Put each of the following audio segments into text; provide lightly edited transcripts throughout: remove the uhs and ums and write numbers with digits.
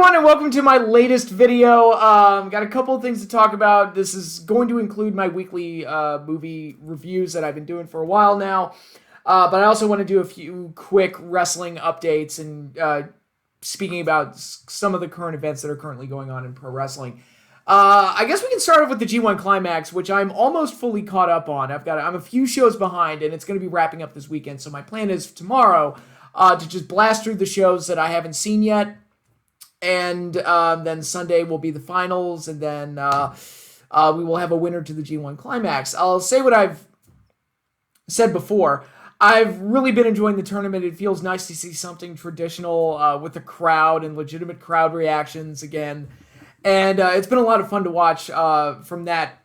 everyone, and welcome to my latest video. Got a couple of things to talk about. This is going to include my weekly movie reviews that I've been doing for a while now. But I also want to do a few quick wrestling updates and speaking about some of the current events that are currently going on in pro wrestling. I guess we can start off with the G1 Climax, which I'm almost fully caught up on. I'm a few shows behind, and it's going to be wrapping up this weekend. So my plan is tomorrow to just blast through the shows that I haven't seen yet. And then Sunday will be the finals, and then we will have a winner to the G1 Climax. I'll say what I've said before. I've really been enjoying the tournament. It feels nice to see something traditional with the crowd and legitimate crowd reactions again. And it's been a lot of fun to watch from that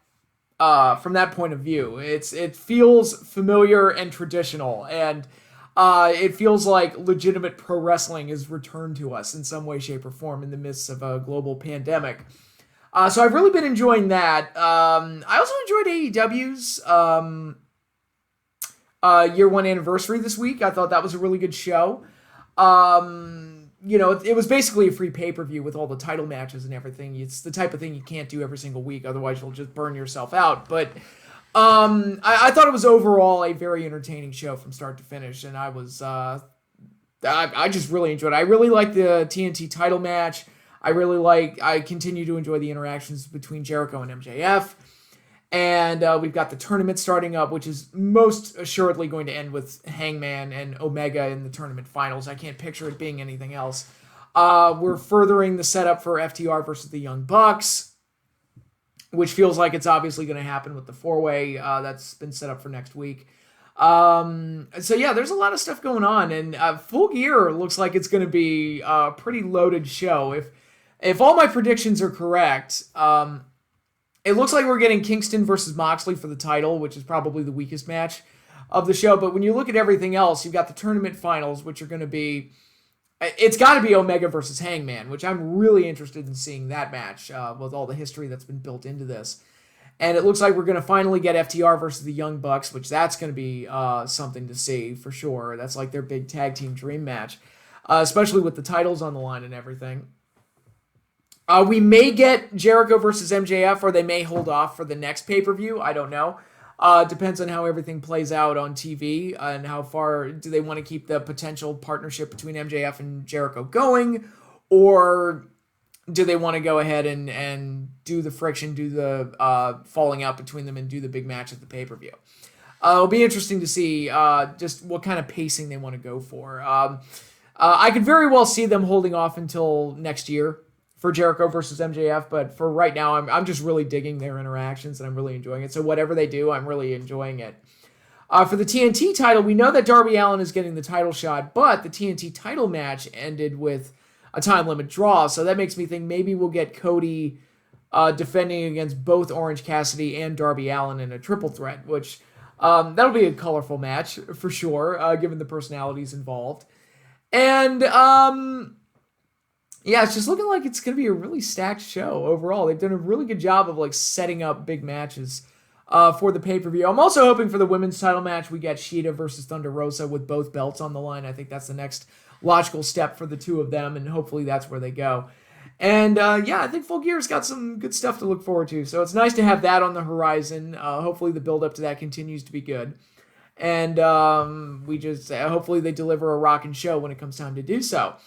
point of view. It feels familiar and traditional, and it feels like legitimate pro wrestling is returned to us in some way, shape, or form in the midst of a global pandemic. So I've really been enjoying that. I also enjoyed AEW's year one anniversary this week. I thought that was a really good show. It was basically a free pay-per-view with all the title matches and everything. It's the type of thing you can't do every single week, otherwise you'll just burn yourself out. But I thought it was overall a very entertaining show from start to finish, and I just really enjoyed it. I really liked the TNT title match. I continue to enjoy the interactions between Jericho and MJF. And we've got the tournament starting up, which is most assuredly going to end with Hangman and Omega in the tournament finals. I can't picture it being anything else. We're furthering the setup for FTR versus the Young Bucks, which feels like it's obviously going to happen with the four-way that's been set up for next week. So yeah, there's a lot of stuff going on, and Full Gear looks like it's going to be a pretty loaded show. If all my predictions are correct, it looks like we're getting Kingston versus Moxley for the title, which is probably the weakest match of the show. But when you look at everything else, you've got the tournament finals, which are going to be... It's got to be Omega versus Hangman, which I'm really interested in seeing that match with all the history that's been built into this. And it looks like we're going to finally get FTR versus the Young Bucks, which that's going to be something to see for sure. That's like their big tag team dream match, especially with the titles on the line and everything. We may get Jericho versus MJF, or they may hold off for the next pay-per-view. I don't know. Depends on how everything plays out on TV and how far do they want to keep the potential partnership between MJF and Jericho going, or do they want to go ahead and do the friction, do the falling out between them, and do the big match at the pay-per-view. It'll be interesting to see just what kind of pacing they want to go for. I could very well see them holding off until next year for Jericho versus MJF, but for right now, I'm just really digging their interactions, and I'm really enjoying it. So whatever they do, I'm really enjoying it. For the TNT title, we know that Darby Allin is getting the title shot, but the TNT title match ended with a time limit draw, so that makes me think maybe we'll get Cody defending against both Orange Cassidy and Darby Allin in a triple threat, which that'll be a colorful match for sure, given the personalities involved. And yeah, it's just looking like it's going to be a really stacked show overall. They've done a really good job of like setting up big matches for the pay-per-view. I'm also hoping for the women's title match. We get Shida versus Thunder Rosa with both belts on the line. I think that's the next logical step for the two of them, and hopefully that's where they go. And yeah, I think Full Gear's got some good stuff to look forward to. So it's nice to have that on the horizon. Hopefully the build-up to that continues to be good. And hopefully they deliver a rockin' show when it comes time to do so.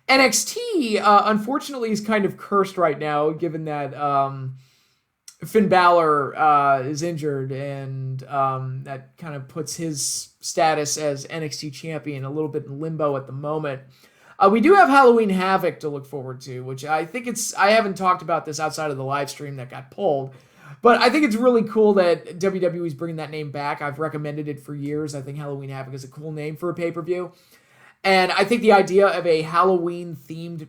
NXT, unfortunately, is kind of cursed right now, given that Finn Balor is injured, and that kind of puts his status as NXT champion a little bit in limbo at the moment. We do have Halloween Havoc to look forward to, which I haven't talked about this outside of the live stream that got pulled, but I think it's really cool that WWE's bringing that name back. I've recommended it for years. I think Halloween Havoc is a cool name for a pay-per-view. And I think the idea of a Halloween-themed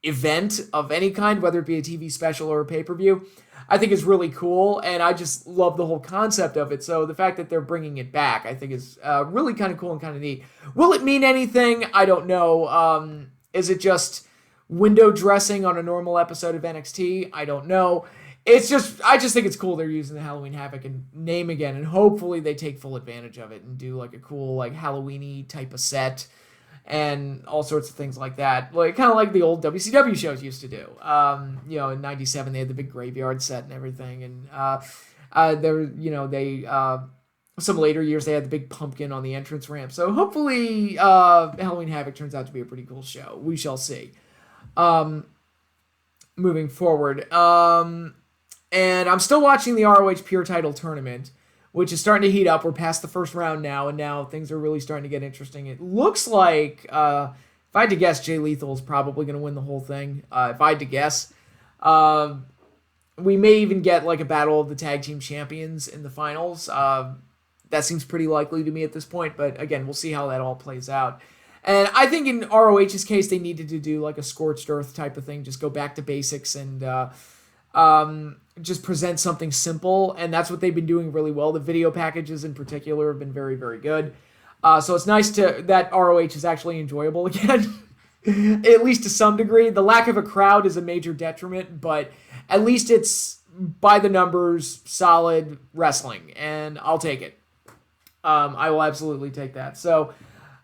event of any kind, whether it be a TV special or a pay-per-view, I think is really cool, and I just love the whole concept of it. So the fact that they're bringing it back, I think is really kind of cool and kind of neat. Will it mean anything? I don't know. Is it just window dressing on a normal episode of NXT? I don't know. I just think it's cool they're using the Halloween Havoc and name again, and hopefully they take full advantage of it and do like a cool like Halloween-y type of set. and all sorts of things like that. Like kind of like the old WCW shows used to do. In '97 they had the big graveyard set and everything, and some later years they had the big pumpkin on the entrance ramp. So hopefully Halloween Havoc turns out to be a pretty cool show. We shall see. Moving forward. And I'm still watching the ROH Pure Title Tournament, which is starting to heat up. We're past the first round now, and now things are really starting to get interesting. It looks like, if I had to guess, Jay Lethal is probably going to win the whole thing. If I had to guess. We may even get like a battle of the tag team champions in the finals. That seems pretty likely to me at this point, but again, we'll see how that all plays out. And I think in ROH's case, they needed to do like a scorched earth type of thing, just go back to basics and just present something simple, and that's what they've been doing really well. The video packages in particular have been very, very good. So it's nice that ROH is actually enjoyable again, at least to some degree. The lack of a crowd is a major detriment, but at least it's by the numbers, solid wrestling, and I'll take it. I will absolutely take that. So,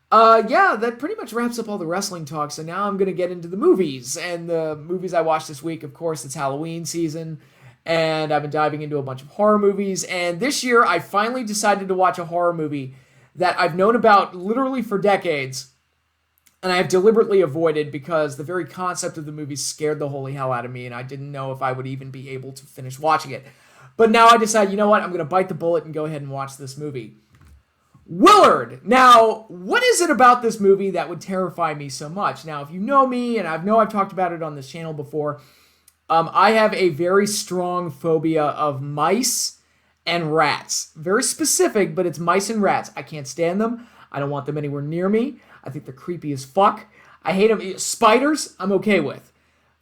that pretty much wraps up all the wrestling talk. So now I'm going to get into the movies, and the movies I watched this week, of course, it's Halloween season. And I've been diving into a bunch of horror movies. And this year, I finally decided to watch a horror movie that I've known about literally for decades. And I have deliberately avoided because the very concept of the movie scared the holy hell out of me. And I didn't know if I would even be able to finish watching it. But now I decided, you know what? I'm going to bite the bullet and go ahead and watch this movie. Willard! Now, what is it about this movie that would terrify me so much? Now, if you know me, and I've talked about it on this channel before, I have a very strong phobia of mice and rats. Very specific, but it's mice and rats. I can't stand them. I don't want them anywhere near me. I think they're creepy as fuck. I hate them. Spiders, I'm okay with.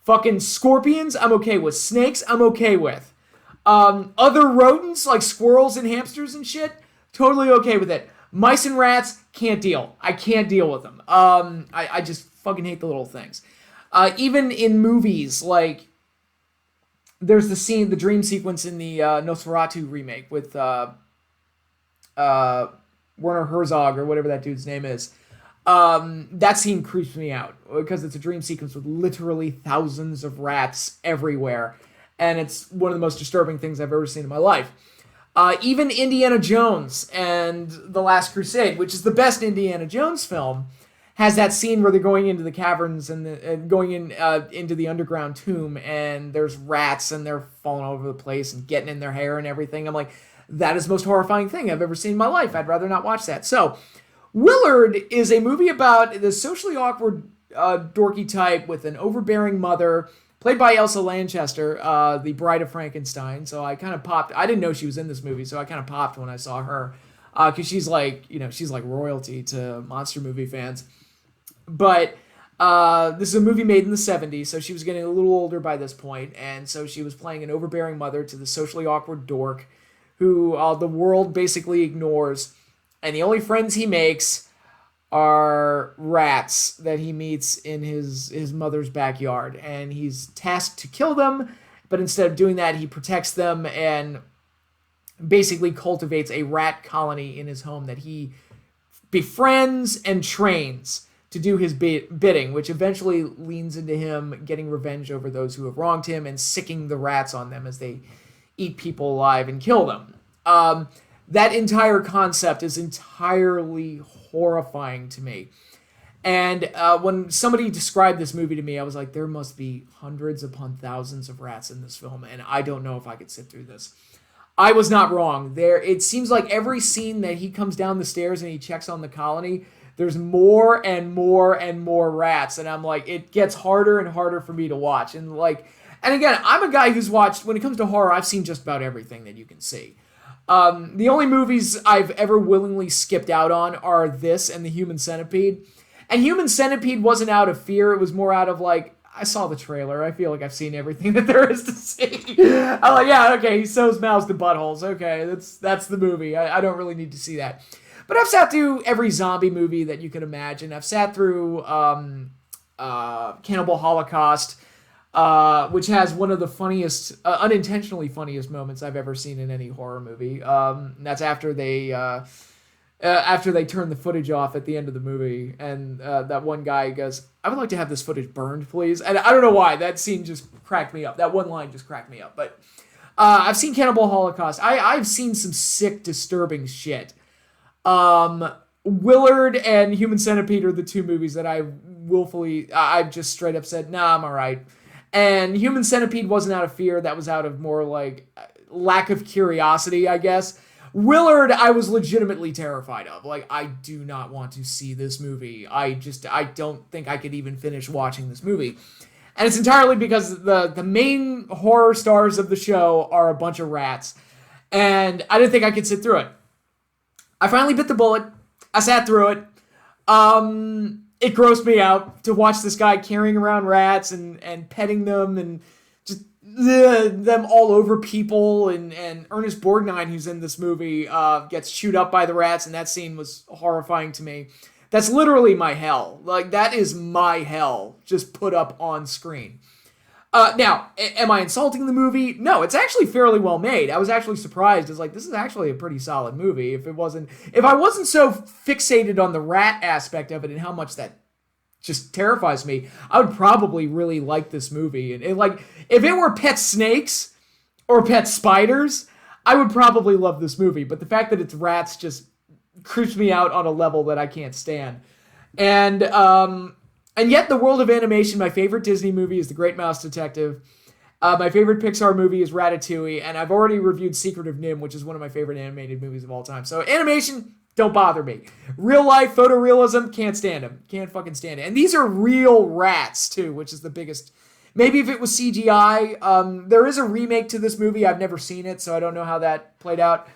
Fucking scorpions, I'm okay with. Snakes, I'm okay with. Other rodents, like squirrels and hamsters and shit, totally okay with it. Mice and rats, can't deal. I can't deal with them. I just fucking hate the little things. Even in movies, like, there's the dream sequence in the Nosferatu remake with Werner Herzog, or whatever that dude's name is. That scene creeps me out because it's a dream sequence with literally thousands of rats everywhere. And it's one of the most disturbing things I've ever seen in my life. Even Indiana Jones and The Last Crusade, which is the best Indiana Jones film, has that scene where they're going into the caverns and going into the underground tomb, and there's rats and they're falling all over the place and getting in their hair and everything. I'm like, that is the most horrifying thing I've ever seen in my life. I'd rather not watch that. So, Willard is a movie about the socially awkward dorky type with an overbearing mother, played by Elsa Lanchester, the Bride of Frankenstein. So I kind of popped. I didn't know she was in this movie, so I kind of popped when I saw her, because she's like royalty to monster movie fans. But this is a movie made in the 70s, so she was getting a little older by this point, and so she was playing an overbearing mother to the socially awkward dork who the world basically ignores, and the only friends he makes are rats that he meets in his mother's backyard, and he's tasked to kill them, but instead of doing that, he protects them and basically cultivates a rat colony in his home that he befriends and trains to do his bidding, which eventually leans into him getting revenge over those who have wronged him and sicking the rats on them as they eat people alive and kill them. That entire concept is entirely horrifying to me. And when somebody described this movie to me, I was like, there must be hundreds upon thousands of rats in this film, and I don't know if I could sit through this. I was not wrong. It seems like every scene that he comes down the stairs and he checks on the colony, there's more and more and more rats, and I'm like, it gets harder and harder for me to watch. And again, I'm a guy who's watched, when it comes to horror, I've seen just about everything that you can see. The only movies I've ever willingly skipped out on are this and The Human Centipede. And Human Centipede wasn't out of fear, it was more out of like, I saw the trailer, I feel like I've seen everything that there is to see. I'm like, yeah, okay, he sews mouths to buttholes, okay, that's the movie, I don't really need to see that. But I've sat through every zombie movie that you could imagine. I've sat through Cannibal Holocaust, which has one of the funniest, unintentionally funniest moments I've ever seen in any horror movie. That's after they after they turn the footage off at the end of the movie, and that one guy goes, "I would like to have this footage burned, please." And I don't know why that scene just cracked me up. That one line just cracked me up. But I've seen Cannibal Holocaust. I've seen some sick, disturbing shit. Willard and Human Centipede are the two movies that I've just straight up said, nah, I'm all right. And Human Centipede wasn't out of fear. That was out of more like lack of curiosity, I guess. Willard, I was legitimately terrified of. Like, I do not want to see this movie. I don't think I could even finish watching this movie. And it's entirely because the main horror stars of the show are a bunch of rats. And I didn't think I could sit through it. I finally bit the bullet. I sat through it. It grossed me out to watch this guy carrying around rats and petting them and just them all over people. And Ernest Borgnine, who's in this movie, gets chewed up by the rats, and that scene was horrifying to me. That's literally my hell. Like, that is my hell just put up on screen. Now, am I insulting the movie? No, it's actually fairly well made. I was actually surprised. It's like, this is actually a pretty solid movie. If I wasn't so fixated on the rat aspect of it and how much that just terrifies me, I would probably really like this movie. And like, if it were pet snakes or pet spiders, I would probably love this movie. But the fact that it's rats just creeps me out on a level that I can't stand. And yet, the world of animation, my favorite Disney movie is The Great Mouse Detective. My favorite Pixar movie is Ratatouille, and I've already reviewed Secret of Nim, which is one of my favorite animated movies of all time. So animation, don't bother me. Real life photorealism, can't stand them. Can't fucking stand it. And these are real rats, too, which is the biggest. Maybe if it was CGI, there is a remake to this movie. I've never seen it, so I don't know how that played out.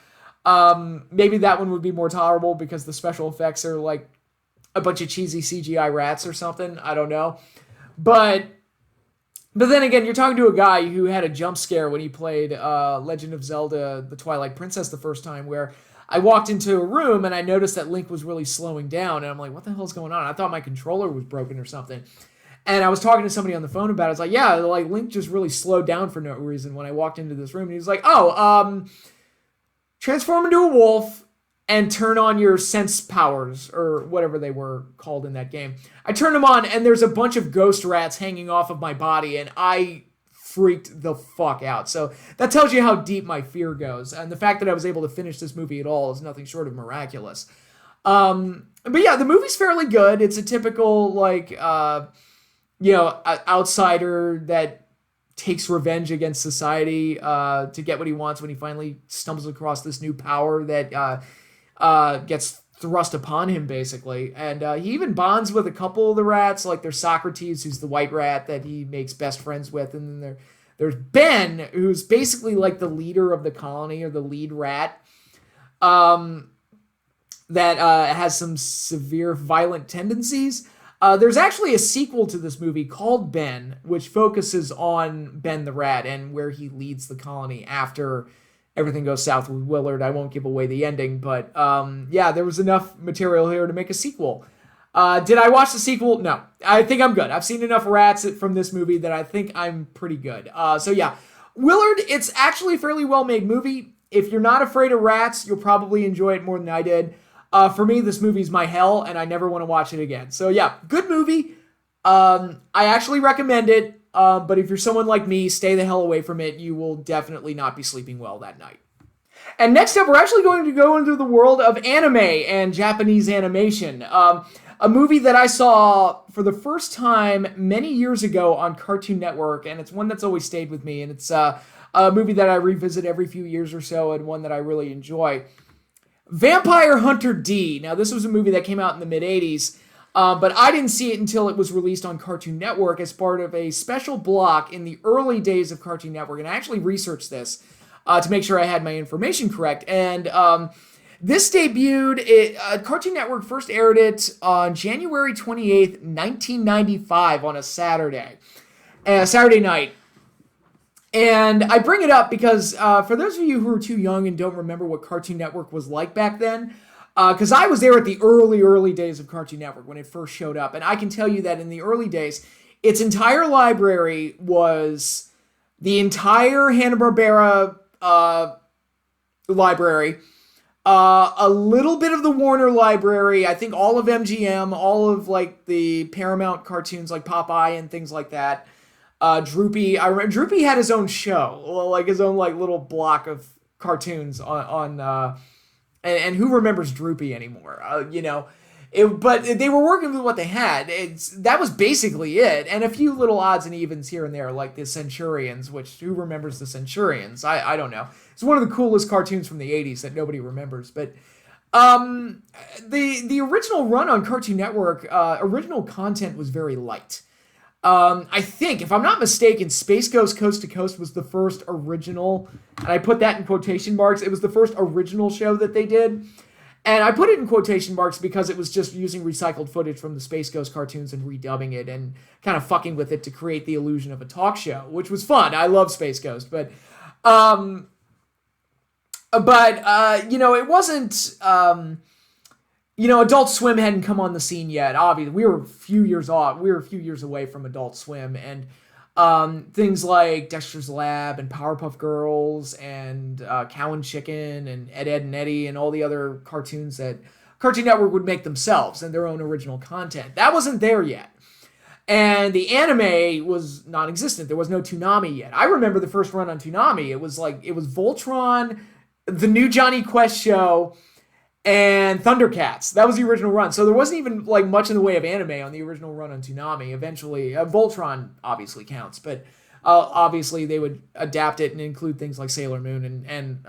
Maybe that one would be more tolerable because the special effects are like a bunch of cheesy CGI rats or something. I don't know. But then again, you're talking to a guy who had a jump scare when he played Legend of Zelda: The Twilight Princess the first time, where I walked into a room and I noticed that Link was really slowing down. And I'm like, what the hell's going on? I thought my controller was broken or something. And I was talking to somebody on the phone about it. I was like, yeah, like Link just really slowed down for no reason when I walked into this room. And he was like, transform into a wolf and turn on your sense powers, or whatever they were called in that game. I turned them on, and there's a bunch of ghost rats hanging off of my body, and I freaked the fuck out. So that tells you how deep my fear goes. And the fact that I was able to finish this movie at all is nothing short of miraculous. But yeah, the movie's fairly good. It's a typical, like, outsider that takes revenge against society to get what he wants when he finally stumbles across this new power that gets thrust upon him, basically. And he even bonds with a couple of the rats, like there's Socrates, who's the white rat that he makes best friends with, and then there's Ben, who's basically like the leader of the colony, or the lead rat, that has some severe violent tendencies. There's actually a sequel to this movie called Ben, which focuses on Ben the rat and where he leads the colony after everything goes south with Willard. I won't give away the ending, but yeah, there was enough material here to make a sequel. Did I watch the sequel? No. I think I'm good. I've seen enough rats from this movie that I think I'm pretty good. So yeah, Willard, it's actually a fairly well-made movie. If you're not afraid of rats, you'll probably enjoy it more than I did. For me, this movie's my hell, and I never want to watch it again. So yeah, good movie. I actually recommend it. But if you're someone like me, stay the hell away from it. You will definitely not be sleeping well that night. And next up, we're actually going to go into the world of anime and Japanese animation. A movie that I saw for the first time many years ago on Cartoon Network, and it's one that's always stayed with me, and it's a movie that I revisit every few years or so, and one that I really enjoy. Vampire Hunter D. Now, this was a movie that came out in the mid-'80s. But I didn't see it until it was released on Cartoon Network as part of a special block in the early days of Cartoon Network. And I actually researched this to make sure I had my information correct. And this debuted, Cartoon Network first aired it on January 28th, 1995 on a Saturday night. And I bring it up because for those of you who are too young and don't remember what Cartoon Network was like back then, because I was there at the early days of Cartoon Network when it first showed up. And I can tell you that in the early days, its entire library was the entire Hanna-Barbera library, A little bit of the Warner library. I think all of MGM, all of like the Paramount cartoons like Popeye and things like that. Droopy. I remember Droopy had his own show, like his own like little block of cartoons on and who remembers Droopy anymore? But they were working with what they had. That was basically it, and a few little odds and evens here and there, like the Centurions. Which who remembers the Centurions? I don't know. It's one of the coolest cartoons from the '80s that nobody remembers. But the original run on Cartoon Network, original content was very light. I think, if I'm not mistaken, Space Ghost Coast to Coast was the first original, and I put that in quotation marks. It was the first original show that they did. And I put it in quotation marks because it was just using recycled footage from the Space Ghost cartoons and redubbing it and kind of fucking with it to create the illusion of a talk show, which was fun. I love Space Ghost, but it wasn't, Adult Swim hadn't come on the scene yet. Obviously, we were a few years off. We were a few years away from Adult Swim, and things like Dexter's Lab and Powerpuff Girls and Cow and Chicken and Ed, Edd and Eddy and all the other cartoons that Cartoon Network would make themselves and their own original content. That wasn't there yet. And the anime was non-existent. There was no Toonami yet. I remember the first run on Toonami. It was Voltron, the new Johnny Quest show, and Thundercats. That was the original run. So there wasn't even like much in the way of anime on the original run on Toonami. Eventually, Voltron obviously counts, but obviously they would adapt it and include things like Sailor Moon and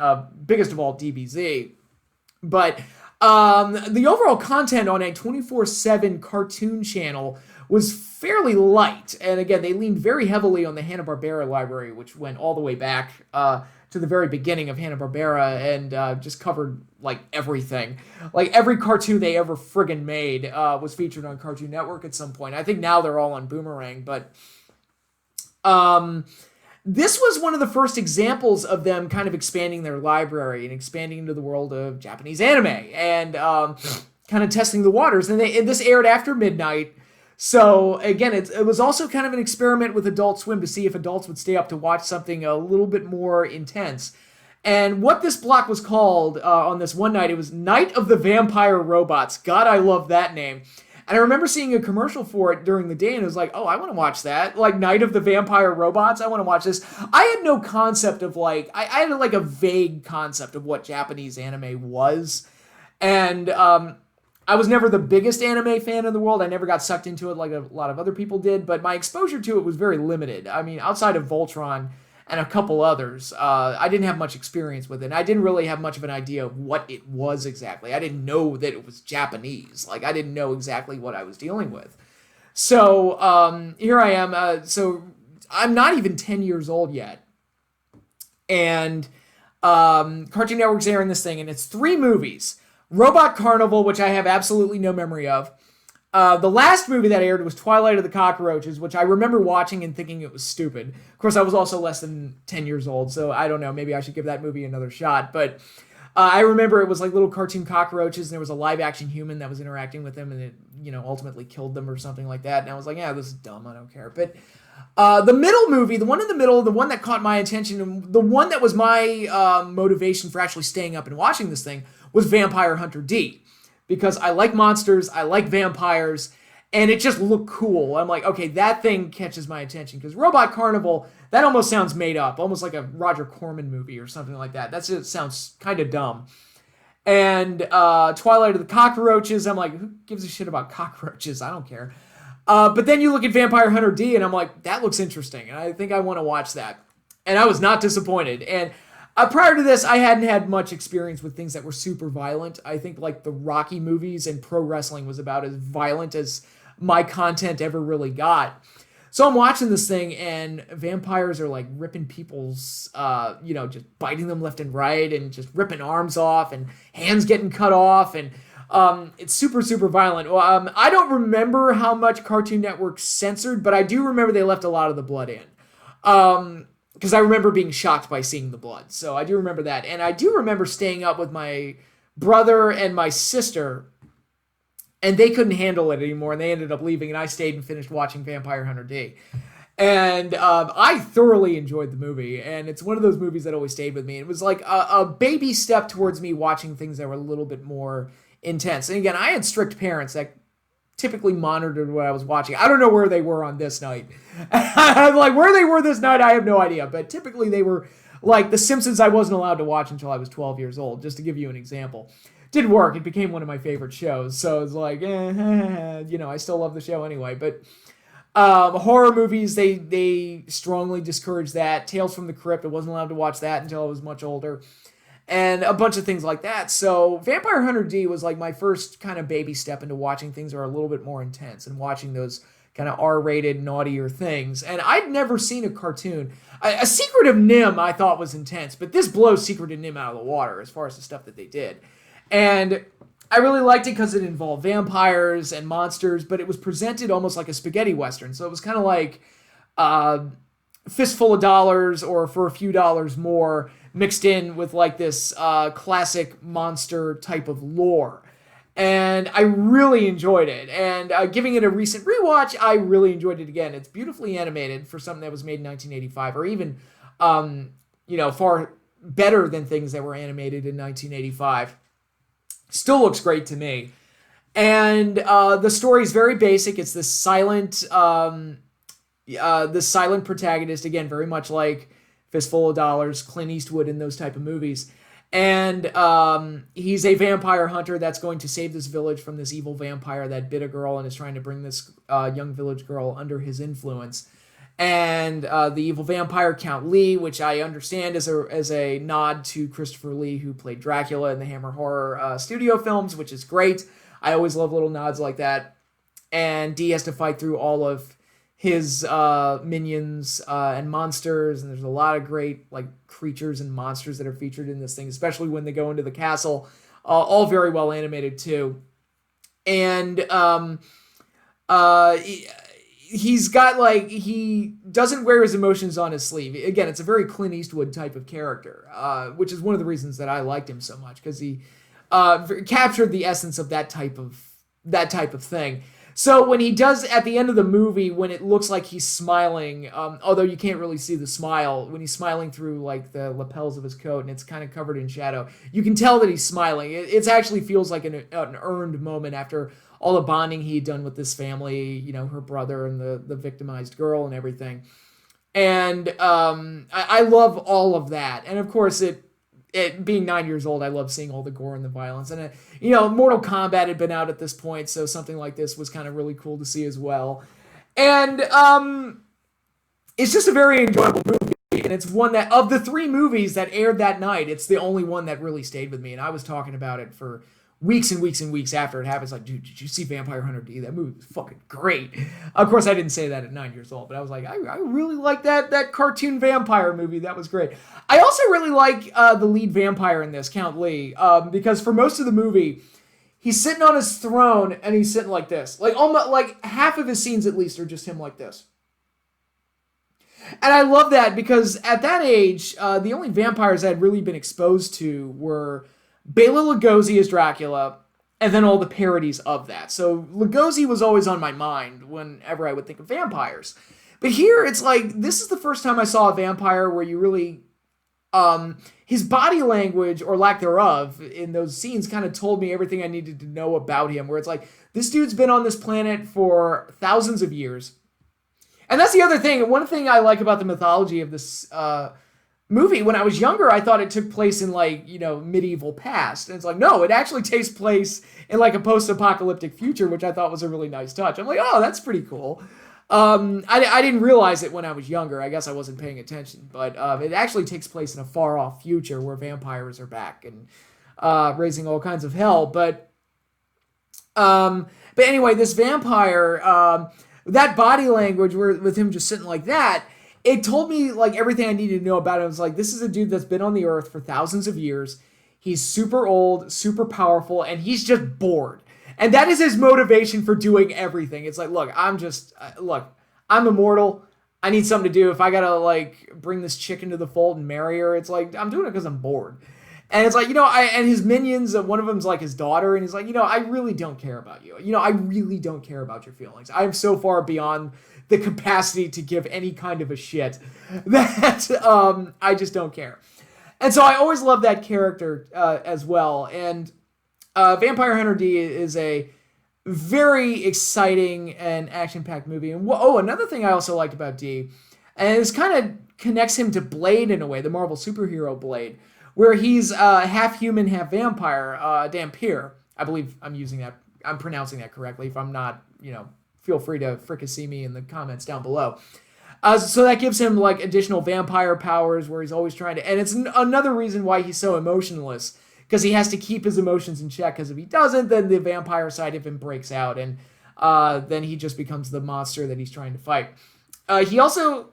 biggest of all, DBZ. But the overall content on a 24/7 cartoon channel was fairly light. And again, they leaned very heavily on the Hanna-Barbera library, which went all the way back to the very beginning of Hanna-Barbera and just covered like everything. Like every cartoon they ever friggin' made was featured on Cartoon Network at some point. I think now they're all on Boomerang, but this was one of the first examples of them kind of expanding their library and expanding into the world of Japanese anime and kind of testing the waters. And this aired after midnight. So again, it was also kind of an experiment with Adult Swim to see if adults would stay up to watch something a little bit more intense. And what this block was called on this one night, it was Night of the Vampire Robots. God, I love that name. And I remember seeing a commercial for it during the day, and it was like, oh, I want to watch that. Like, Night of the Vampire Robots, I want to watch this. I had no concept of, like, I had, like, a vague concept of what Japanese anime was. And I was never the biggest anime fan in the world. I never got sucked into it like a lot of other people did, but my exposure to it was very limited. I mean, outside of Voltron and a couple others, I didn't have much experience with it. And I didn't really have much of an idea of what it was exactly. I didn't know that it was Japanese. Like, I didn't know exactly what I was dealing with. So here I am. So I'm not even 10 years old yet. And Cartoon Network's airing this thing, and it's 3 movies. Robot Carnival, which I have absolutely no memory of. The last movie that aired was Twilight of the Cockroaches, which I remember watching and thinking it was stupid. Of course, I was also less than 10 years old, so I don't know. Maybe I should give that movie another shot. But I remember it was like little cartoon cockroaches, and there was a live-action human that was interacting with them, and it, ultimately killed them or something like that. And I was like, yeah, this is dumb. I don't care. But the middle movie, the one in the middle, the one that caught my attention, and the one that was my motivation for actually staying up and watching this thing was Vampire Hunter D. Because I like monsters, I like vampires, and it just looked cool. I'm like, okay, that thing catches my attention. Because Robot Carnival, that almost sounds made up. Almost like a Roger Corman movie or something like that. That just sounds kind of dumb. And Twilight of the Cockroaches, I'm like, who gives a shit about cockroaches? I don't care. But then you look at Vampire Hunter D, and I'm like, that looks interesting. And I think I want to watch that. And I was not disappointed. And prior to this, I hadn't had much experience with things that were super violent. I think like the Rocky movies and pro wrestling was about as violent as my content ever really got. So I'm watching this thing, and vampires are like ripping people's, just biting them left and right and just ripping arms off and hands getting cut off. And it's super, super violent. Well, I don't remember how much Cartoon Network censored, but I do remember they left a lot of the blood in. Because I remember being shocked by seeing the blood. So I do remember that. And I do remember staying up with my brother and my sister, and they couldn't handle it anymore, and they ended up leaving, and I stayed and finished watching Vampire Hunter D. And I thoroughly enjoyed the movie, and it's one of those movies that always stayed with me. It was like a baby step towards me watching things that were a little bit more intense. And again, I had strict parents that typically monitored what I was watching. I don't know where they were on this night. Like, where they were this night, I have no idea. But typically they were like The Simpsons. I wasn't allowed to watch until I was 12 years old, just to give you an example. Didn't work. It became one of my favorite shows. So it's like, I still love the show anyway. But horror movies, they strongly discourage that. Tales from the Crypt, I wasn't allowed to watch that until I was much older. And a bunch of things like that. So Vampire Hunter D was like my first kind of baby step into watching things that are a little bit more intense and watching those kind of R-rated, naughtier things. And I'd never seen a cartoon. A Secret of Nim I thought was intense, but this blows Secret of Nim out of the water as far as the stuff that they did. And I really liked it because it involved vampires and monsters, but it was presented almost like a spaghetti western. So it was kind of like Fistful of Dollars, or For a Few Dollars More, mixed in with like this classic monster type of lore. And I really enjoyed it. And giving it a recent rewatch, I really enjoyed it again. It's beautifully animated for something that was made in 1985, or even, far better than things that were animated in 1985. Still looks great to me. And the story is very basic. It's this silent protagonist, again, very much like Fistful of Dollars, Clint Eastwood, in those type of movies. And he's a vampire hunter that's going to save this village from this evil vampire that bit a girl and is trying to bring this young village girl under his influence. And the evil vampire, Count Lee, which I understand is a nod to Christopher Lee, who played Dracula in the Hammer Horror studio films, which is great. I always love little nods like that. And Dee has to fight through all of his minions and monsters, and there's a lot of great like creatures and monsters that are featured in this thing, especially when they go into the castle. All very well animated too. And he's got like, he doesn't wear his emotions on his sleeve. Again, it's a very Clint Eastwood type of character, which is one of the reasons that I liked him so much, because he captured the essence of that type of thing. So when he does, at the end of the movie, when it looks like he's smiling, although you can't really see the smile, when he's smiling through like the lapels of his coat and it's kind of covered in shadow, you can tell that he's smiling. It actually feels like an earned moment after all the bonding he'd done with this family, her brother and the victimized girl and everything. And I love all of that. And of course, it being 9 years old, I love seeing all the gore and the violence. And, Mortal Kombat had been out at this point, so something like this was kind of really cool to see as well. And it's just a very enjoyable movie. And it's one that, of the three movies that aired that night, it's the only one that really stayed with me. And I was talking about it for weeks and weeks and weeks after it happened. It's like, dude, did you see Vampire Hunter D? That movie was fucking great. Of course, I didn't say that at 9 years old, but I was like, I really like that cartoon vampire movie. That was great. I also really like the lead vampire in this, Count Lee, because for most of the movie, he's sitting on his throne and he's sitting like this. Like, almost like half of his scenes at least are just him like this. And I love that because at that age, the only vampires I had really been exposed to were Bela Lugosi as Dracula, and then all the parodies of that. So Lugosi was always on my mind whenever I would think of vampires. But here, it's like, this is the first time I saw a vampire where you really, his body language, or lack thereof, in those scenes kind of told me everything I needed to know about him, where it's like, this dude's been on this planet for thousands of years. And that's the other thing. One thing I like about the mythology of this movie, when I was younger, I thought it took place in like, medieval past. And it's like, no, it actually takes place in like a post-apocalyptic future, which I thought was a really nice touch. I'm like, oh, that's pretty cool. I didn't realize it when I was younger. I guess I wasn't paying attention. But it actually takes place in a far-off future where vampires are back and raising all kinds of hell. But anyway, this vampire, that body language with him just sitting like that, it told me like everything I needed to know about him. It was like, this is a dude that's been on the earth for thousands of years. He's super old, super powerful, and he's just bored. And that is his motivation for doing everything. It's like, look, I'm immortal. I need something to do. If I gotta like bring this chick into the fold and marry her, it's like, I'm doing it because I'm bored. And it's like, and his minions, one of them's like his daughter, and he's like, I really don't care about you. I really don't care about your feelings. I'm so far beyond the capacity to give any kind of a shit, that I just don't care. And so I always love that character as well. And Vampire Hunter D is a very exciting and action-packed movie. And another thing I also liked about D, and this kind of connects him to Blade in a way, the Marvel superhero Blade, where he's half human, half vampire, Dampier. I believe I'm pronouncing that correctly. If I'm not, feel free to fricassee me in the comments down below. So that gives him like additional vampire powers where he's always trying to, and it's another reason why he's so emotionless, because he has to keep his emotions in check, because if he doesn't, then the vampire side of him breaks out, and then he just becomes the monster that he's trying to fight. He also,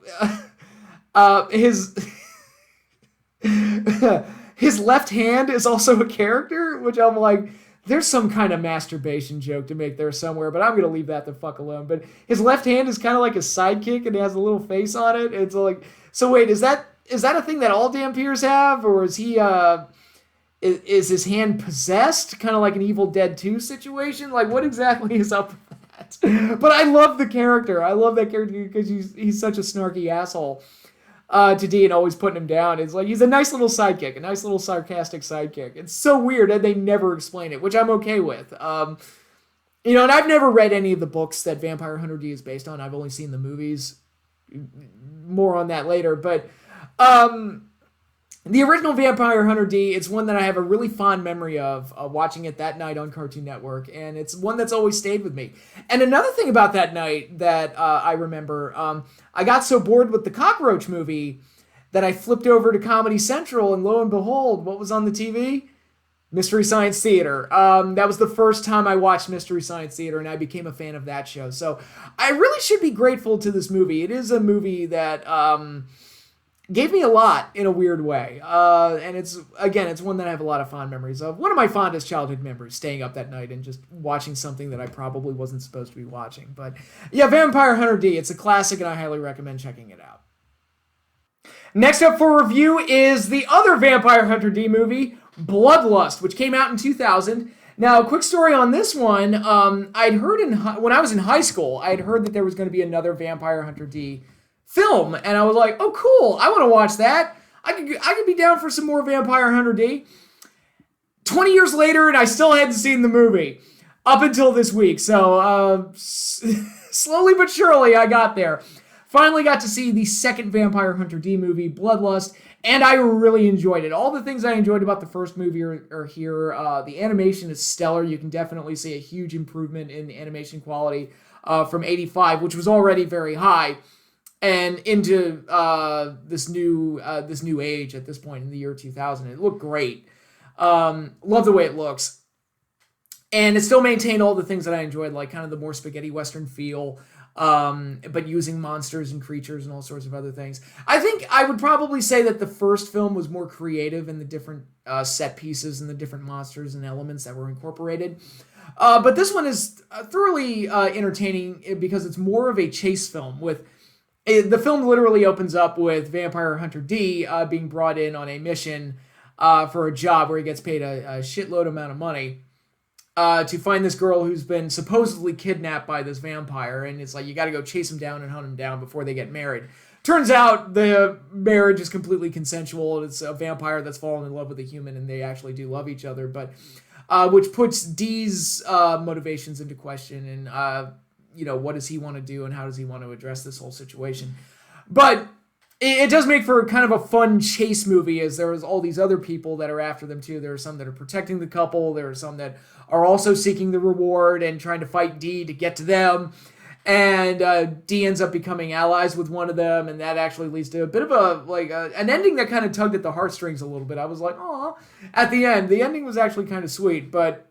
his left hand is also a character, which I'm like, there's some kind of masturbation joke to make there somewhere, but I'm going to leave that the fuck alone. But his left hand is kind of like a sidekick, and it has a little face on it. It's like, so wait, is that a thing that all Dampiers have, or is he, is his hand possessed? Kind of like an Evil Dead 2 situation? Like, what exactly is up with that? But I love the character. I love that character because he's such a snarky asshole to D, and always putting him down. It's like, he's a nice little sidekick, a nice little sarcastic sidekick. It's so weird that they never explain it, which I'm okay with. And I've never read any of the books that Vampire Hunter D is based on. I've only seen the movies. More on that later. But the original Vampire Hunter D, it's one that I have a really fond memory of watching it that night on Cartoon Network, and it's one that's always stayed with me. And another thing about that night that I remember, I got so bored with the Cockroach movie that I flipped over to Comedy Central, and lo and behold, what was on the TV? Mystery Science Theater. That was the first time I watched Mystery Science Theater, and I became a fan of that show. So I really should be grateful to this movie. It is a movie that gave me a lot in a weird way. And it's one that I have a lot of fond memories of. One of my fondest childhood memories, staying up that night and just watching something that I probably wasn't supposed to be watching. But yeah, Vampire Hunter D, it's a classic, and I highly recommend checking it out. Next up for review is the other Vampire Hunter D movie, Bloodlust, which came out in 2000. Now, a quick story on this one. I'd heard when I was in high school, I'd heard that there was going to be another Vampire Hunter D film, and I was like, oh cool, I want to watch that. I could be down for some more Vampire Hunter D. 20 years later, and I still hadn't seen the movie up until this week. So slowly but surely I got there. Finally got to see the second Vampire Hunter D movie, Bloodlust, and I really enjoyed it. All the things I enjoyed about the first movie are here. The animation is stellar. You can definitely see a huge improvement in animation quality from 85, which was already very high, and into this new age at this point in the year 2000. It looked great. Love the way it looks. And it still maintained all the things that I enjoyed, like kind of the more spaghetti western feel, but using monsters and creatures and all sorts of other things. I think I would probably say that the first film was more creative in the different set pieces and the different monsters and elements that were incorporated. But this one is thoroughly entertaining because it's more of a chase film. The film literally opens up with Vampire Hunter D being brought in on a mission for a job where he gets paid a shitload amount of money to find this girl who's been supposedly kidnapped by this vampire, and it's like, you got to go chase him down and hunt him down before they get married. Turns out the marriage is completely consensual, and it's a vampire that's fallen in love with a human, and they actually do love each other, but which puts D's motivations into question, and what does he want to do, and how does he want to address this whole situation. But it does make for kind of a fun chase movie, as there's all these other people that are after them too. There are some that are protecting the couple. There are some that are also seeking the reward and trying to fight D to get to them. And D ends up becoming allies with one of them, and that actually leads to a bit of an ending that kind of tugged at the heartstrings a little bit. I was like, oh, at the end. The ending was actually kind of sweet, but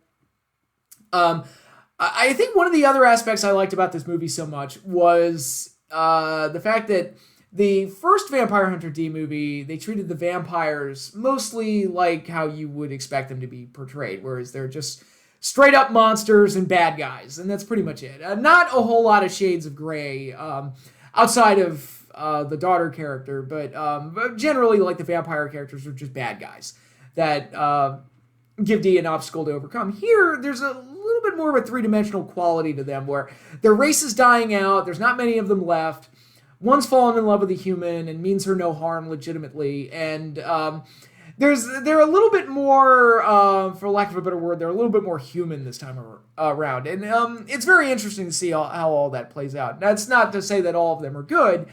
I think one of the other aspects I liked about this movie so much was the fact that the first Vampire Hunter D movie, they treated the vampires mostly like how you would expect them to be portrayed, whereas they're just straight up monsters and bad guys, and that's pretty much it. Not a whole lot of shades of gray outside of the daughter character, but generally, like, the vampire characters are just bad guys that give Dee an obstacle to overcome. Here, there's a little bit more of a three-dimensional quality to them where their race is dying out, there's not many of them left, one's fallen in love with a human and means her no harm legitimately, and they're a little bit more, for lack of a better word, they're a little bit more human this time around. And it's very interesting to see how all that plays out. That's not to say that all of them are good,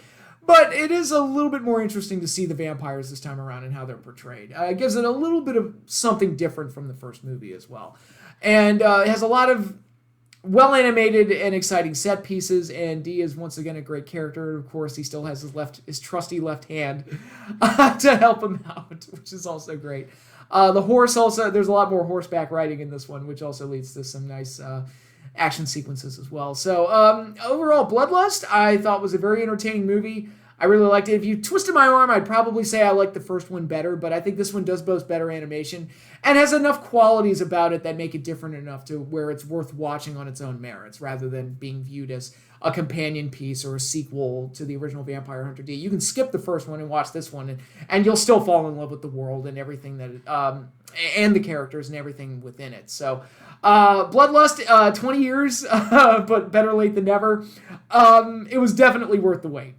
but it is a little bit more interesting to see the vampires this time around and how they're portrayed. It gives it a little bit of something different from the first movie as well. And it has a lot of well-animated and exciting set pieces, and Dee is once again a great character. Of course, he still has his trusty left hand to help him out, which is also great. The horse also, there's a lot more horseback riding in this one, which also leads to some nice action sequences as well. So overall, Bloodlust, I thought was a very entertaining movie. I really liked it. If you twisted my arm, I'd probably say I liked the first one better, but I think this one does boast better animation and has enough qualities about it that make it different enough to where it's worth watching on its own merits rather than being viewed as a companion piece or a sequel to the original Vampire Hunter D. You can skip the first one and watch this one, and you'll still fall in love with the world and everything that and the characters and everything within it. So Bloodlust, 20 years, but better late than never. It was definitely worth the wait.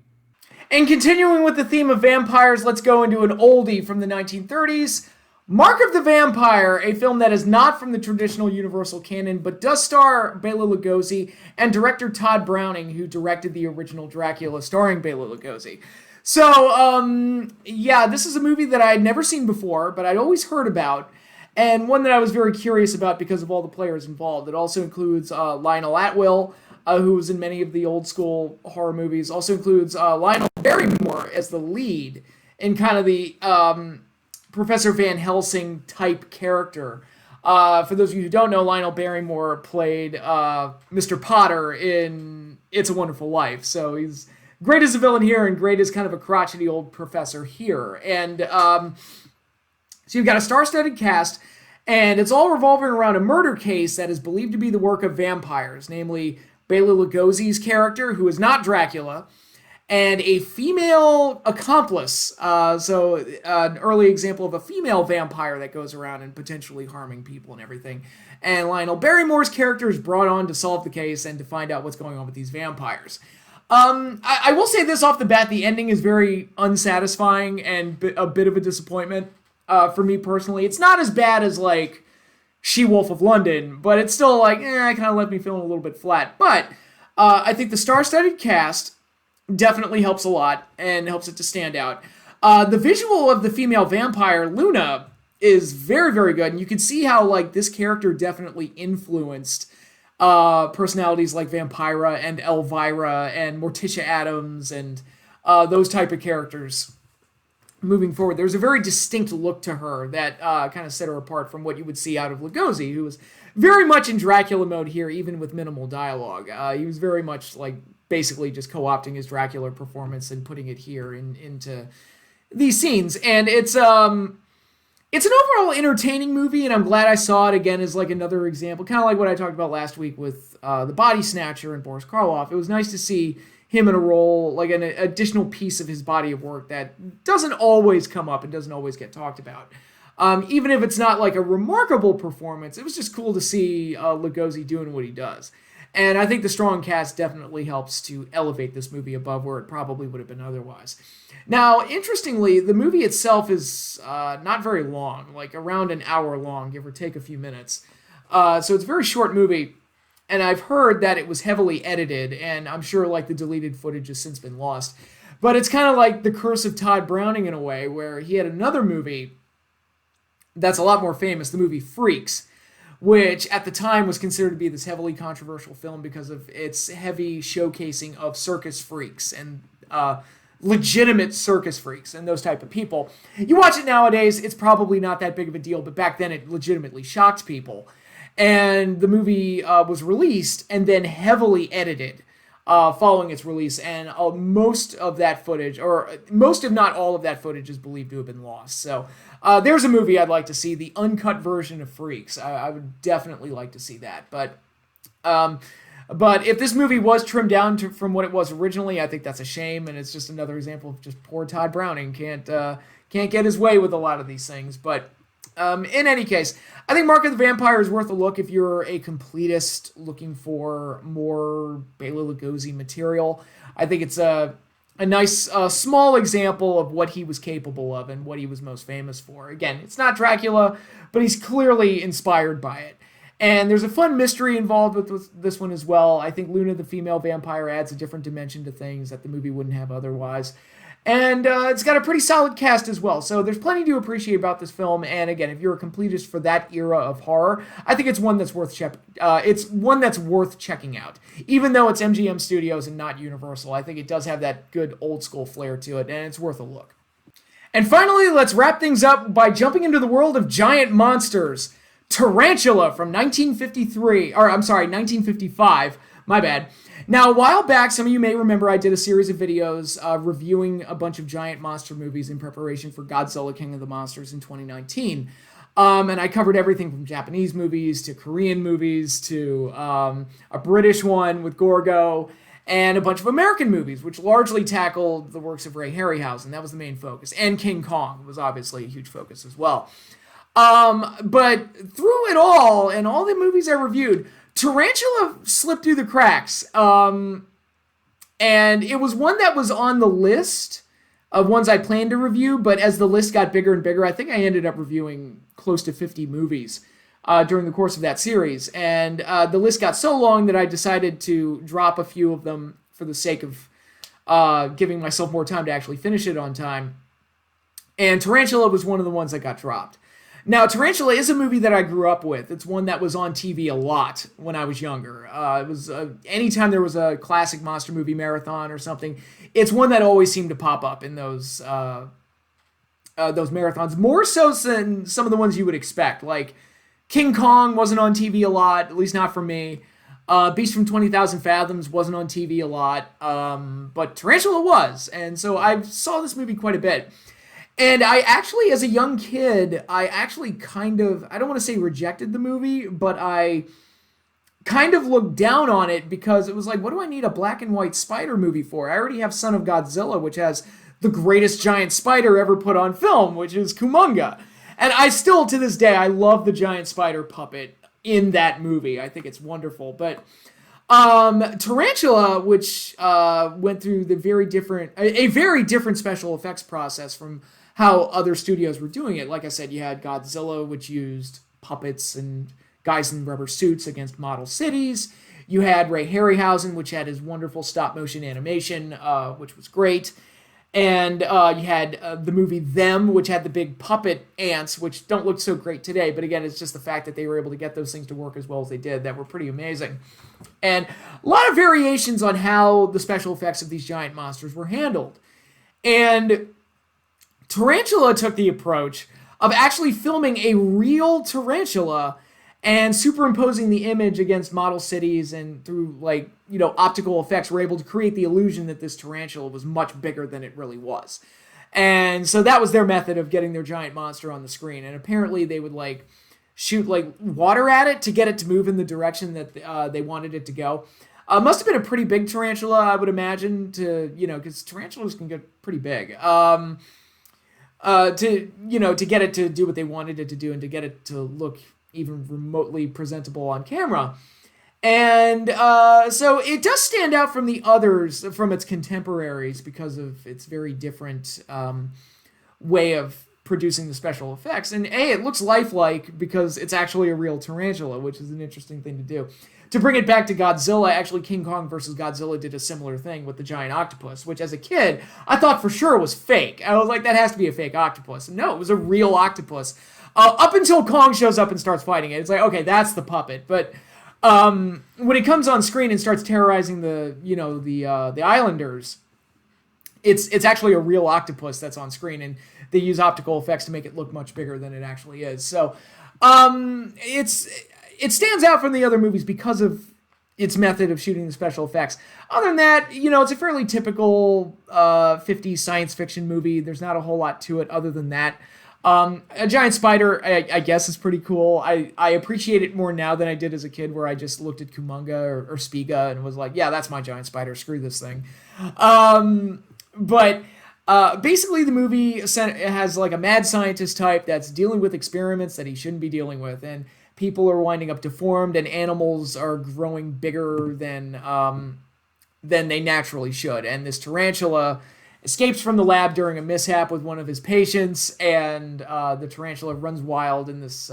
And continuing with the theme of vampires, let's go into an oldie from the 1930s. Mark of the Vampire, a film that is not from the traditional Universal canon, but does star Bela Lugosi and director Todd Browning, who directed the original Dracula starring Bela Lugosi. So, yeah, this is a movie that I had never seen before, but I'd always heard about, and one that I was very curious about because of all the players involved. It also includes Lionel Atwill, who was in many of the old school horror movies. Also includes Lionel Barrymore as the lead in kind of the Professor Van Helsing type character. For those of you who don't know, Lionel Barrymore played Mr. Potter in It's a Wonderful Life. So he's great as a villain here and great as kind of a crotchety old professor here. And so you've got a star-studded cast, and it's all revolving around a murder case that is believed to be the work of vampires, namely Bela Lugosi's character, who is not Dracula, and a female accomplice. So an early example of a female vampire that goes around and potentially harming people and everything. And Lionel Barrymore's character is brought on to solve the case and to find out what's going on with these vampires. I will say this off the bat, the ending is very unsatisfying and a bit of a disappointment for me personally. It's not as bad as, like, She-Wolf of London, but it's still like, it kind of left me feeling a little bit flat. But I think the star-studded cast definitely helps a lot and helps it to stand out. The visual of the female vampire, Luna, is very, very good, and you can see how, like, this character definitely influenced personalities like Vampira and Elvira and Morticia Addams and those type of characters. Moving forward, there's a very distinct look to her that kind of set her apart from what you would see out of Lugosi, who was very much in Dracula mode here, even with minimal dialogue. He was very much like basically just co-opting his Dracula performance and putting it here into these scenes. And it's an overall entertaining movie, and I'm glad I saw it again as like another example, kind of like what I talked about last week with The Body Snatcher and Boris Karloff. It was nice to see him in a role, like an additional piece of his body of work that doesn't always come up and doesn't always get talked about. Even if it's not like a remarkable performance, it was just cool to see Lugosi doing what he does. And I think the strong cast definitely helps to elevate this movie above where it probably would have been otherwise. Now, interestingly, the movie itself is not very long, like around an hour long, give or take a few minutes. So it's a very short movie. And I've heard that it was heavily edited, and I'm sure like the deleted footage has since been lost. But it's kind of like the curse of Todd Browning in a way, where he had another movie that's a lot more famous, the movie Freaks, which at the time was considered to be this heavily controversial film because of its heavy showcasing of circus freaks and legitimate circus freaks and those type of people. You watch it nowadays, it's probably not that big of a deal, but back then it legitimately shocked people. And the movie was released and then heavily edited following its release. And most of that footage, or most if not all of that footage, is believed to have been lost. So there's a movie I'd like to see, the uncut version of Freaks. I would definitely like to see that. But if this movie was trimmed down from what it was originally, I think that's a shame. And it's just another example of just poor Todd Browning can't get his way with a lot of these things. But In any case, I think Mark of the Vampire is worth a look if you're a completist looking for more Bela Lugosi material. I think it's a nice small example of what he was capable of and what he was most famous for. Again, it's not Dracula, but he's clearly inspired by it. And there's a fun mystery involved with this one as well. I think Luna the female vampire adds a different dimension to things that the movie wouldn't have otherwise. And it's got a pretty solid cast as well. So there's plenty to appreciate about this film. And again, if you're a completist for that era of horror, I think it's one that's worth checking out. Even though it's MGM Studios and not Universal, I think it does have that good old school flair to it, and it's worth a look. And finally, let's wrap things up by jumping into the world of giant monsters. Tarantula from 1955. My bad. Now, a while back, some of you may remember I did a series of videos reviewing a bunch of giant monster movies in preparation for Godzilla King of the Monsters in 2019. And I covered everything from Japanese movies to Korean movies to a British one with Gorgo and a bunch of American movies, which largely tackled the works of Ray Harryhausen. That was the main focus. And King Kong was obviously a huge focus as well. But through it all, and all the movies I reviewed, Tarantula slipped through the cracks. And it was one that was on the list of ones I planned to review, but as the list got bigger and bigger, I think I ended up reviewing close to 50 movies during the course of that series. And the list got so long that I decided to drop a few of them for the sake of giving myself more time to actually finish it on time. And Tarantula was one of the ones that got dropped. Now, Tarantula is a movie that I grew up with. It's one that was on TV a lot when I was younger. It was anytime there was a classic monster movie marathon or something, it's one that always seemed to pop up in those marathons, more so than some of the ones you would expect. Like King Kong wasn't on TV a lot, at least not for me. Beast from 20,000 Fathoms wasn't on TV a lot, but Tarantula was, and so I saw this movie quite a bit. And I actually, as a young kid, I don't want to say rejected the movie, but I kind of looked down on it because it was like, what do I need a black and white spider movie for? I already have Son of Godzilla, which has the greatest giant spider ever put on film, which is Kumonga. And I still, to this day, I love the giant spider puppet in that movie. I think it's wonderful. But Tarantula, which went through a very different special effects process from how other studios were doing it. Like I said, you had Godzilla, which used puppets and guys in rubber suits against model cities. You had Ray Harryhausen, which had his wonderful stop-motion animation, which was great. And you had the movie Them, which had the big puppet ants, which don't look so great today. But again, it's just the fact that they were able to get those things to work as well as they did that were pretty amazing. And a lot of variations on how the special effects of these giant monsters were handled. And Tarantula took the approach of actually filming a real tarantula and superimposing the image against model cities, and through optical effects were able to create the illusion that this tarantula was much bigger than it really was. And so that was their method of getting their giant monster on the screen. And apparently they would shoot water at it to get it to move in the direction that they wanted it to go. Must have been a pretty big tarantula, I would imagine, because tarantulas can get pretty big. To get it to do what they wanted it to do and to get it to look even remotely presentable on camera. And so it does stand out from the others, from its contemporaries, because of its very different way of producing the special effects. And it looks lifelike because it's actually a real tarantula, which is an interesting thing to do. To bring it back to Godzilla, actually King Kong versus Godzilla did a similar thing with the giant octopus, which as a kid, I thought for sure was fake. I was like, that has to be a fake octopus. No, it was a real octopus. Up until Kong shows up and starts fighting it. It's like, okay, that's the puppet. But when it comes on screen and starts terrorizing the islanders, it's actually a real octopus that's on screen, and they use optical effects to make it look much bigger than it actually is. So it stands out from the other movies because of its method of shooting the special effects. Other than that, it's a fairly typical 50s science fiction movie. There's not a whole lot to it other than that. A giant spider, I guess, is pretty cool. I appreciate it more now than I did as a kid, where I just looked at Kumonga or Spiga and was like, yeah, that's my giant spider. Screw this thing. But Basically, the movie has like a mad scientist type that's dealing with experiments that he shouldn't be dealing with, and people are winding up deformed, and animals are growing bigger than they naturally should. And this tarantula escapes from the lab during a mishap with one of his patients, and the tarantula runs wild in this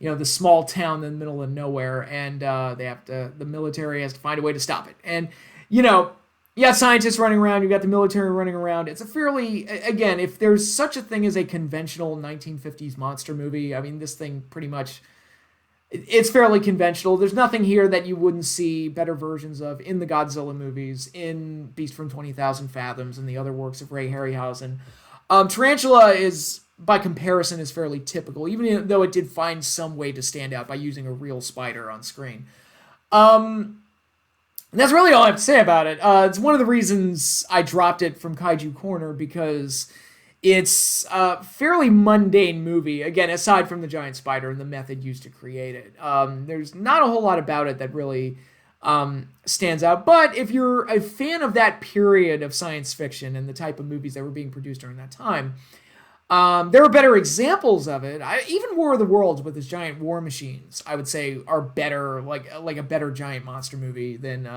this small town in the middle of nowhere, and the military has to find a way to stop it. And you got scientists running around, you got the military running around. It's a fairly, again, if there's such a thing as a conventional 1950s monster movie, I mean, this thing pretty much, it's fairly conventional. There's nothing here that you wouldn't see better versions of in the Godzilla movies, in Beast from 20,000 Fathoms, and the other works of Ray Harryhausen. Tarantula is, by comparison, is fairly typical, even though it did find some way to stand out by using a real spider on screen. And that's really all I have to say about it. It's one of the reasons I dropped it from Kaiju Corner, because it's a fairly mundane movie, again, aside from the giant spider and the method used to create it. There's not a whole lot about it that really stands out. But if you're a fan of that period of science fiction and the type of movies that were being produced during that time, there are better examples of it. Even War of the Worlds with its giant war machines, I would say, are better, like a better giant monster movie than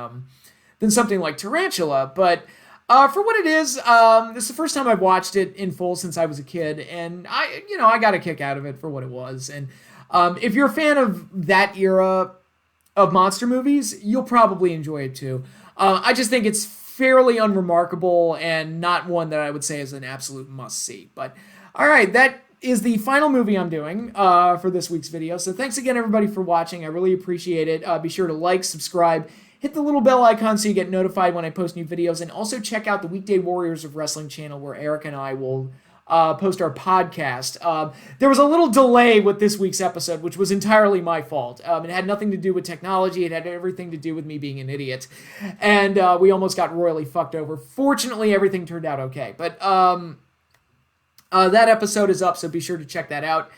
something like Tarantula. But for what it is, this is the first time I've watched it in full since I was a kid, and I got a kick out of it for what it was. And if you're a fan of that era of monster movies, you'll probably enjoy it too. I just think it's fairly unremarkable and not one that I would say is an absolute must-see. But all right, that is the final movie I'm doing for this week's video. So thanks again, everybody, for watching. I really appreciate it. Be sure to like, subscribe, hit the little bell icon so you get notified when I post new videos, and also check out the Weekday Warriors of Wrestling channel, where Eric and I will post our podcast. There was a little delay with this week's episode, which was entirely my fault. It had nothing to do with technology. It had everything to do with me being an idiot. And we almost got royally fucked over. Fortunately, everything turned out okay. But that episode is up, so be sure to check that out.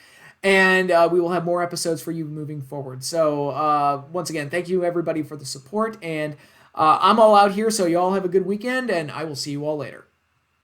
And we will have more episodes for you moving forward. So once again, thank you, everybody, for the support. And I'm all out here, so you all have a good weekend, and I will see you all later.